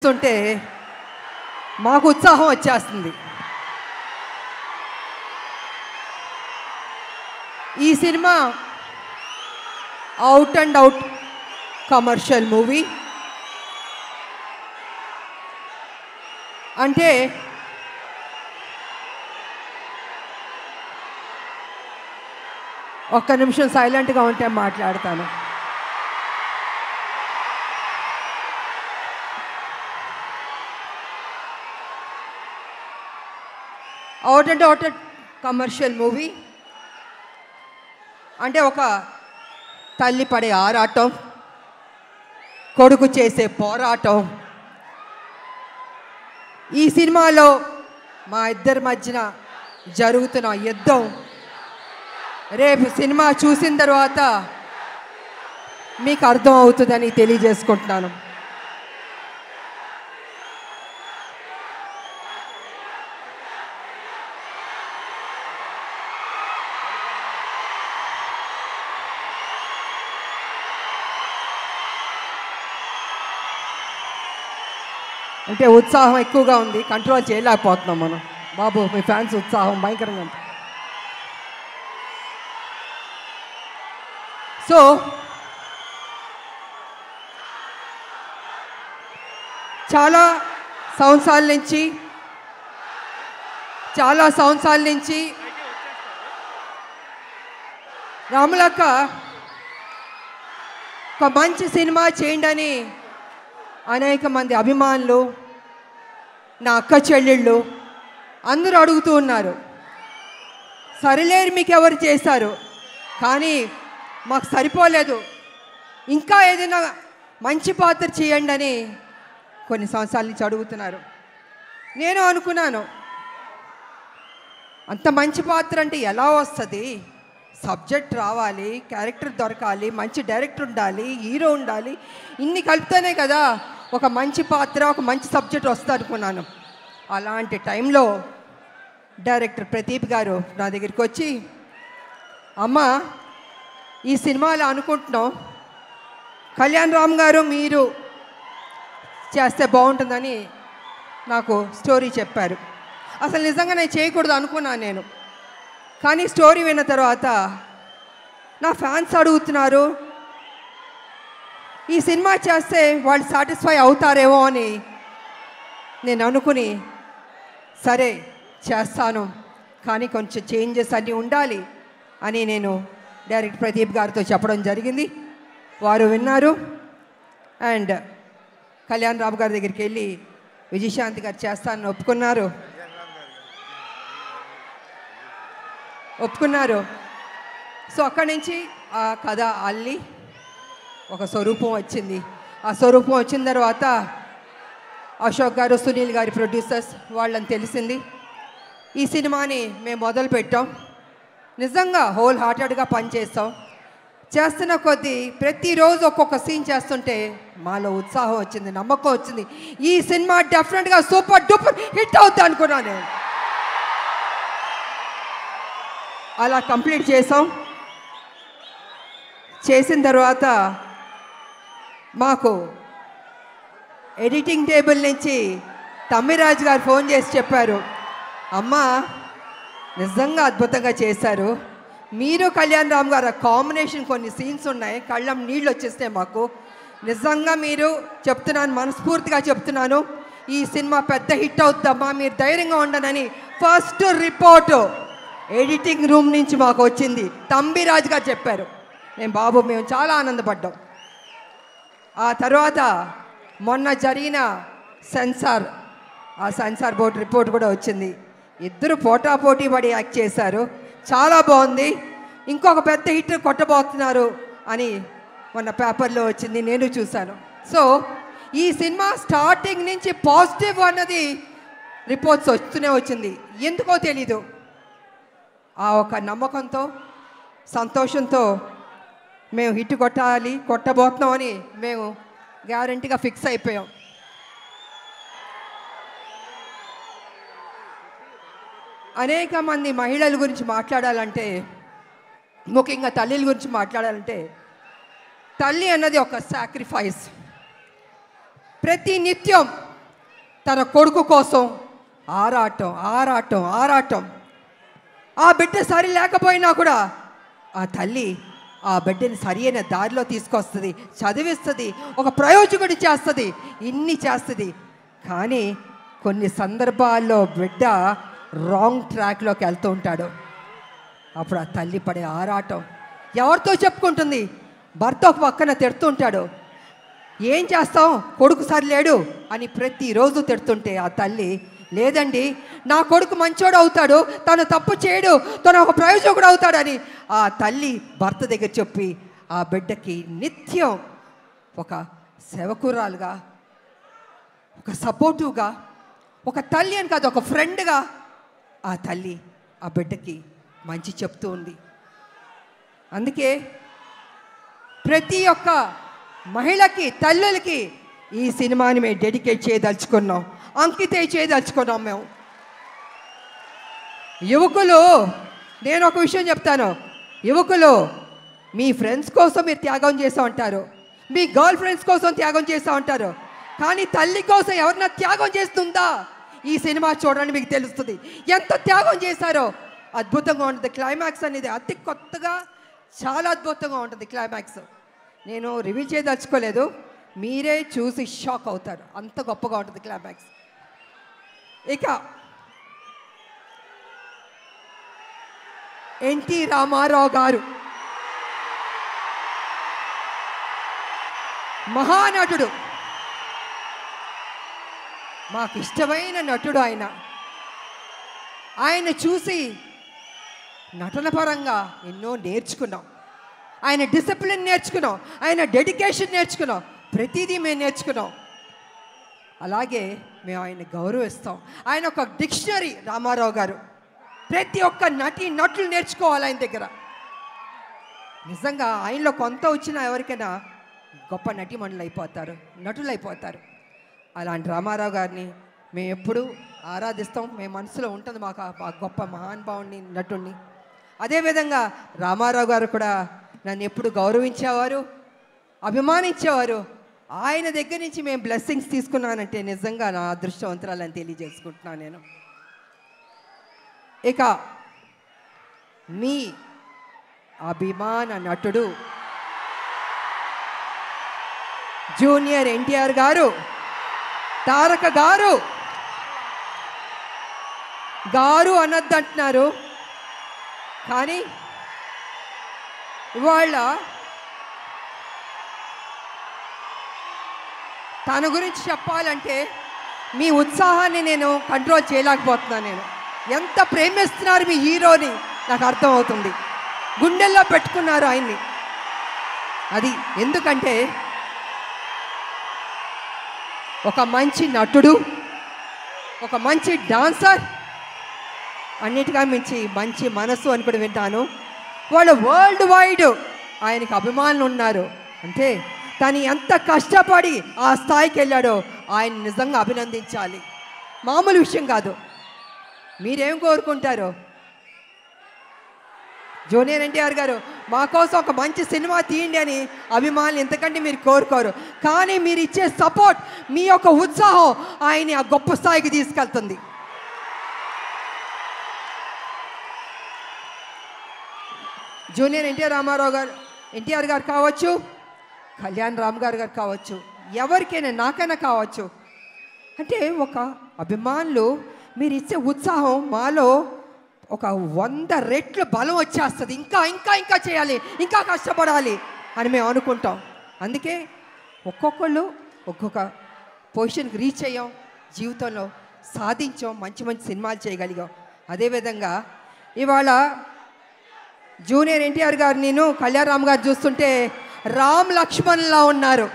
చూస్తుంటే మాకు ఉత్సాహం వచ్చేస్తుంది. ఈ cinema out and out commercial movie. అంటే ఒక్క నిమిషం సైలెంట్గా ఉంటే మాట్లాడతాను. Out and out commercial movie అంటే ఒక తల్లి పడే ఆరాటం, కొడుకు చేసే పోరాటం. ఈ సినిమాలో మా ఇద్దరి మధ్యన జరుగుతున్న యుద్ధం రేపు సినిమా చూసిన తర్వాత మీకు అర్థం అవుతుందని తెలియజేసుకుంటున్నాను. అంటే ఉత్సాహం ఎక్కువగా ఉంది, కంట్రోల్ చేయలేకపోతున్నాం మనం. బాబు మీ ఫ్యాన్స్ ఉత్సాహం భయంకరంగా ఉంది. సో చాలా సంవత్సరాల నుంచి రాములక్క ఒక మంచి సినిమా చేయండి అని అనేక మంది అభిమానులు, నా అక్క చెల్లెళ్ళు అందరూ అడుగుతూ ఉన్నారు. సరిలేరు మీకు ఎవరు చేశారు, కానీ మాకు సరిపోలేదు, ఇంకా ఏదైనా మంచి పాత్ర చేయండి అని కొన్ని సంవత్సరాల నుంచి అడుగుతున్నారు. నేను అనుకున్నాను, అంత మంచి పాత్ర అంటే ఎలా వస్తుంది? సబ్జెక్ట్ రావాలి, క్యారెక్టర్ దొరకాలి, మంచి డైరెక్టర్ ఉండాలి, హీరో ఉండాలి, ఇన్ని కలిపితేనే కదా ఒక మంచి పాత్ర, ఒక మంచి సబ్జెక్ట్ వస్తుంది అనుకున్నాను. అలాంటి టైంలో డైరెక్టర్ ప్రదీప్ గారు నా దగ్గరికి వచ్చి, అమ్మ ఈ సినిమాలో అనుకుంటున్నాం కళ్యాణ్ రామ్ గారు మీరు చేస్తే బాగుంటుందని నాకు స్టోరీ చెప్పారు. అసలు నిజంగా నేను చేయకూడదు అనుకున్నాను నేను. కానీ స్టోరీ విన్న తర్వాత నా ఫ్యాన్స్ అడుగుతున్నారు, ఈ సినిమా చేస్తే వాళ్ళు సాటిస్ఫై అవుతారేమో అని నేను అనుకుని సరే చేస్తాను, కానీ కొంచెం చేంజెస్ అన్నీ ఉండాలి అని నేను డైరెక్టర్ ప్రదీప్ గారితో చెప్పడం జరిగింది. వారు విన్నారు. అండ్ కళ్యాణ్ రామ్ గారి దగ్గరికి వెళ్ళి విజయశాంతి గారు చేస్తానని ఒప్పుకున్నారు. సో అక్కడి నుంచి ఆ కథ అల్లి ఒక స్వరూపం వచ్చింది. ఆ స్వరూపం వచ్చిన తర్వాత అశోక్ గారు, సునీల్ గారి ప్రొడ్యూసర్స్ వాళ్ళని తెలిసింది. ఈ సినిమాని మేము మొదలుపెట్టాం. నిజంగా హోల్ హార్టెడ్గా పనిచేస్తాం. చేస్తున్న కొద్దీ ప్రతిరోజు ఒక్కొక్క సీన్ చేస్తుంటే మాలో ఉత్సాహం వచ్చింది, నమ్మకం వచ్చింది. ఈ సినిమా డెఫినెట్గా సూపర్ డూపర్ హిట్ అవుతుంది అనుకున్నాను నేను. అలా కంప్లీట్ చేసాం. చేసిన తర్వాత మాకు ఎడిటింగ్ టేబుల్ నుంచి తమ్మిరాజు గారు ఫోన్ చేసి చెప్పారు, అమ్మ నిజంగా అద్భుతంగా చేశారు, మీరు కళ్యాణ్ రామ్ గారు కాంబినేషన్ కొన్ని సీన్స్ ఉన్నాయి, కళ్ళం నీళ్ళు వచ్చేస్తాయి మాకు. నిజంగా మీరు చెప్తున్నాను, మనస్ఫూర్తిగా చెప్తున్నాను, ఈ సినిమా పెద్ద హిట్ అవుతుందమ్మా, మీరు ధైర్యంగా ఉండనని ఫస్ట్ రిపోర్టు ఎడిటింగ్ రూమ్ నుంచి మాకు వచ్చింది. తమ్మిరాజు గారు చెప్పారు. మేము చాలా ఆనందపడ్డాం. ఆ తర్వాత మొన్న జరిగిన సెన్సార్ బోర్డు రిపోర్ట్ కూడా వచ్చింది. ఇద్దరు పోటాపోటీ పడి యాక్ట్ చేశారు, చాలా బాగుంది, ఇంకొక పెద్ద హిట్ కొట్టబోతున్నారు అని మొన్న పేపర్లో వచ్చింది, నేను చూశాను. సో ఈ సినిమా స్టార్టింగ్ నుంచి పాజిటివ్ అన్నది రిపోర్ట్స్ వస్తూనే వచ్చింది. ఎందుకో తెలీదు, ఆ ఒక నమ్మకంతో, సంతోషంతో మేము హిట్ కొట్టబోతున్నామని మేము గ్యారంటీగా ఫిక్స్ అయిపోయాం. అనేక మంది మహిళల గురించి మాట్లాడాలంటే, ముఖ్యంగా తల్లిల గురించి మాట్లాడాలంటే, తల్లి అన్నది ఒక సాక్రిఫైస్. ప్రతి నిత్యం తన కొడుకు కోసం ఆరాటం ఆరాటం ఆరాటం. ఆ బిడ్డ సరి లేకపోయినా కూడా ఆ తల్లి ఆ బిడ్డని సరి అయిన దారిలో తీసుకొస్తుంది, చదివిస్తుంది, ఒక ప్రయోజకుడి చేస్తుంది, ఇన్ని చేస్తుంది. కానీ కొన్ని సందర్భాల్లో బిడ్డ రాంగ్ ట్రాక్లోకి వెళ్తూ ఉంటాడు. అప్పుడు ఆ తల్లి పడే ఆరాటం ఎవరితో చెప్పుకుంటుంది? భర్త ఒక పక్కన తిడుతుంటాడు, ఏం చేస్తాం కొడుకు సరిలేడు అని ప్రతిరోజు తిడుతుంటే ఆ తల్లి, లేదండి నా కొడుకు మంచోడు అవుతాడు, తను తప్పు చేయడు, తను ఒక ప్రయోజకుడు అవుతాడని ఆ తల్లి భర్త దగ్గర చెప్పి ఆ బిడ్డకి నిత్యం ఒక సేవకురాలుగా, ఒక సపోర్టివ్గా, ఒక తల్లి అని కాదు ఒక ఫ్రెండ్గా ఆ తల్లి ఆ బిడ్డకి మంచి చెప్తూ ఉంది. అందుకే ప్రతి ఒక్క మహిళకి, తల్లులకి ఈ సినిమాని మేము డెడికేట్ చేయదలుచుకున్నాం, అంకితం చేయదలుచుకున్నాం మేము. యువకులు, నేను ఒక విషయం చెప్తాను, యువకులు మీ ఫ్రెండ్స్ కోసం మీరు త్యాగం చేస్తూ ఉంటారు, మీ గర్ల్ ఫ్రెండ్స్ కోసం త్యాగం చేస్తూ ఉంటారు, కానీ తల్లి కోసం ఎవరన్నా త్యాగం చేస్తుందా? ఈ సినిమా చూడండి మీకు తెలుస్తుంది ఎంత త్యాగం చేశారో. అద్భుతంగా ఉంటుంది క్లైమాక్స్ అనేది, అతి కొత్తగా చాలా అద్భుతంగా ఉంటుంది క్లైమాక్స్. నేను రివీల్ చేయదలుచుకోలేదు, మీరే చూసి షాక్ అవుతారు, అంత గొప్పగా ఉంటుంది క్లైమాక్స్. ఇక ఎన్టీ రామారావు గారు మహానటుడు, మాకు ఇష్టమైన నటుడు ఆయన. ఆయన చూసి నటన పరంగా ఎన్నో నేర్చుకున్నాం, ఆయన డిసిప్లిన్ నేర్చుకున్నాం, ఆయన డెడికేషన్ నేర్చుకున్నాం, ప్రతిదీ మేము నేర్చుకున్నాం. అలాగే మేము ఆయన గౌరవిస్తాం. ఆయన ఒక డిక్షనరీ రామారావు గారు, ప్రతి ఒక్క నటులు నేర్చుకోవాలి ఆయన దగ్గర. నిజంగా ఆయనలో కొంత వచ్చినా ఎవరికైనా గొప్ప నటీమణులు అయిపోతారు, నటులు అయిపోతారు. అలాంటి రామారావు గారిని మేము ఎప్పుడూ ఆరాధిస్తాం, మేము మనసులో ఉంటుంది మాకు ఆ గొప్ప మహానుభావుని, నటుడిని. అదేవిధంగా రామారావు గారు కూడా నన్ను ఎప్పుడు గౌరవించేవారు, అభిమానించేవారు. ఆయన దగ్గర నుంచి మేము బ్లెస్సింగ్స్ తీసుకున్నానంటే నిజంగా నా అదృష్టవంతురాలని తెలియజేసుకుంటున్నాను నేను. ఇక మీ అభిమాన నటుడు జూనియర్ ఎన్టీఆర్ గారు, తారక గారు, గారు అనొద్దంటున్నారు కానీ ఇవాళ తన గురించి చెప్పాలంటే మీ ఉత్సాహాన్ని నేను కంట్రోల్ చేయలేకపోతున్నాను. నేను ఎంత ప్రేమిస్తున్నారు మీ హీరోని నాకు అర్థమవుతుంది, గుండెల్లో పెట్టుకున్నారు ఆయన్ని. అది ఎందుకంటే ఒక మంచి నటుడు, ఒక మంచి డాన్సర్, అన్నిటిగా మించి మంచి మనసు అని కూడా వింటాను. వాళ్ళు వరల్డ్ వైడ్ ఆయనకు అభిమానులు ఉన్నారు. అంటే తను ఎంత కష్టపడి ఆ స్థాయికి వెళ్ళాడో ఆయన నిజంగా అభినందించాలి, మామూలు విషయం కాదు. మీరేం కోరుకుంటారు? జూనియర్ ఎన్టీఆర్ గారు మా కోసం ఒక మంచి సినిమా తీయండి అని అభిమానులు ఎంతకంటే మీరు కోరుకోరు, కానీ మీరు ఇచ్చే సపోర్ట్, మీ యొక్క ఉత్సాహం ఆయన్ని ఆ గొప్ప స్థాయికి తీసుకెళ్తుంది. జూనియర్ ఎన్టీఆర్ గారు కావచ్చు, కళ్యాణ్ రామ్ గారు కావచ్చు, ఎవరికైనా నాకైనా కావచ్చు. అంటే ఒక అభిమానులు మీరు ఇచ్చే ఉత్సాహం మాలో ఒక 100 రెట్లు బలం వచ్చేస్తుంది. ఇంకా ఇంకా ఇంకా చేయాలి, ఇంకా కష్టపడాలి అని మేము అనుకుంటాం. అందుకే ఒక్కొక్కళ్ళు ఒక్కొక్క పొజిషన్కి రీచ్ అయ్యాం, జీవితంలో సాధించాం, మంచి మంచి సినిమాలు చేయగలిగాం. అదేవిధంగా ఇవాళ జూనియర్ ఎన్టీఆర్ గారు, నేను కళ్యాణ్ రామ్ గారు చూస్తుంటే రామ్ లక్ష్మణ్లా ఉన్నారు.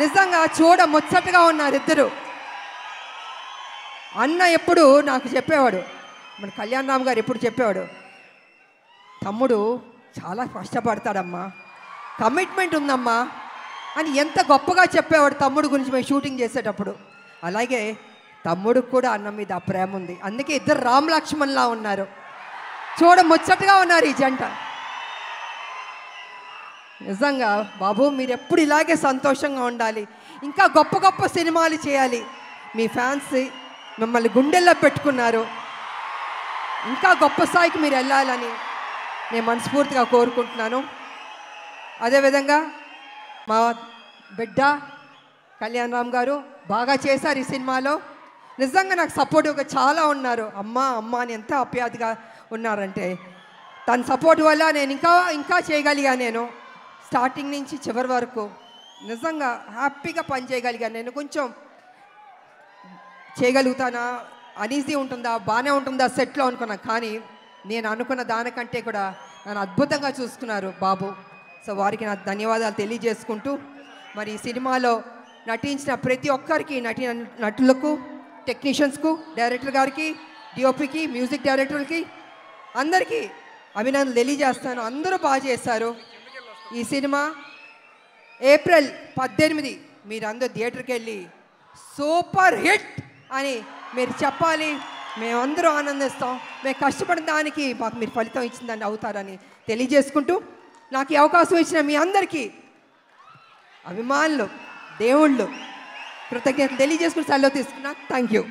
నిజంగా చూడ ముచ్చటగా ఉన్నారు ఇద్దరు. అన్న ఎప్పుడు నాకు చెప్పేవాడు, మన కళ్యాణ్ రామ్ గారు ఎప్పుడు చెప్పేవాడు, తమ్ముడు చాలా కష్టపడతాడమ్మా, కమిట్మెంట్ ఉందమ్మా అని ఎంత గొప్పగా చెప్పేవాడు తమ్ముడు గురించి మేము షూటింగ్ చేసేటప్పుడు. అలాగే తమ్ముడికి కూడా అన్న మీద ఆ ప్రేమ ఉంది. అందుకే ఇద్దరు రామ్ లక్ష్మణ్లా ఉన్నారు, చూడ ముచ్చటగా ఉన్నారు ఈ జంట. నిజంగా బాబు మీరు ఎప్పుడు ఇలాగే సంతోషంగా ఉండాలి, ఇంకా గొప్ప గొప్ప సినిమాలు చేయాలి. మీ ఫ్యాన్స్ మిమ్మల్ని గుండెల్లో పెట్టుకున్నారు. ఇంకా గొప్ప స్థాయికి మీరు వెళ్ళాలని నేను మనస్ఫూర్తిగా కోరుకుంటున్నాను. అదేవిధంగా మా బిడ్డ కళ్యాణ్ రామ్ గారు బాగా చేశారు ఈ సినిమాలో. నిజంగా నాకు సపోర్టివ్గా చాలా ఉన్నారు. అమ్మ అమ్మ అని ఎంత ఆప్యాయతగా ఉన్నారంటే తన సపోర్ట్ వల్ల నేను ఇంకా చేయగలిగా. నేను స్టార్టింగ్ నుంచి చివరి వరకు నిజంగా హ్యాపీగా పని చేయగలిగాను. నేను కొంచెం చేయగలుగుతానా, అనీజీ ఉంటుందా, బాగానే ఉంటుందా సెట్లో అనుకున్నా. కానీ నేను అనుకున్న దానికంటే కూడా నన్ను అద్భుతంగా చూసుకున్నారు బాబు. సో వారికి నా ధన్యవాదాలు తెలియజేసుకుంటూ, మరి ఈ సినిమాలో నటించిన ప్రతి ఒక్కరికి, నటులకు, టెక్నీషియన్స్కు, డైరెక్టర్ గారికి, డిఓపికి, మ్యూజిక్ డైరెక్టర్కి అందరికీ అభినందనలు తెలియజేస్తాను. అందరూ బాగా చేశారు. ఈ సినిమా ఏప్రిల్ 18 మీరందరూ థియేటర్కి వెళ్ళి సూపర్ హిట్ అని మీరు చెప్పాలి. మేమందరూ ఆనందిస్తాం. మేము కష్టపడిన దానికి మాకు మీరు ఫలితం ఇచ్చిందని అవుతారని తెలియజేసుకుంటూ, నాకు ఈ అవకాశం ఇచ్చిన మీ అందరికీ అభిమానులు, దేవుళ్ళు కృతజ్ఞతలు తెలియజేసుకుని సెలవు తీసుకున్నా. Thank you.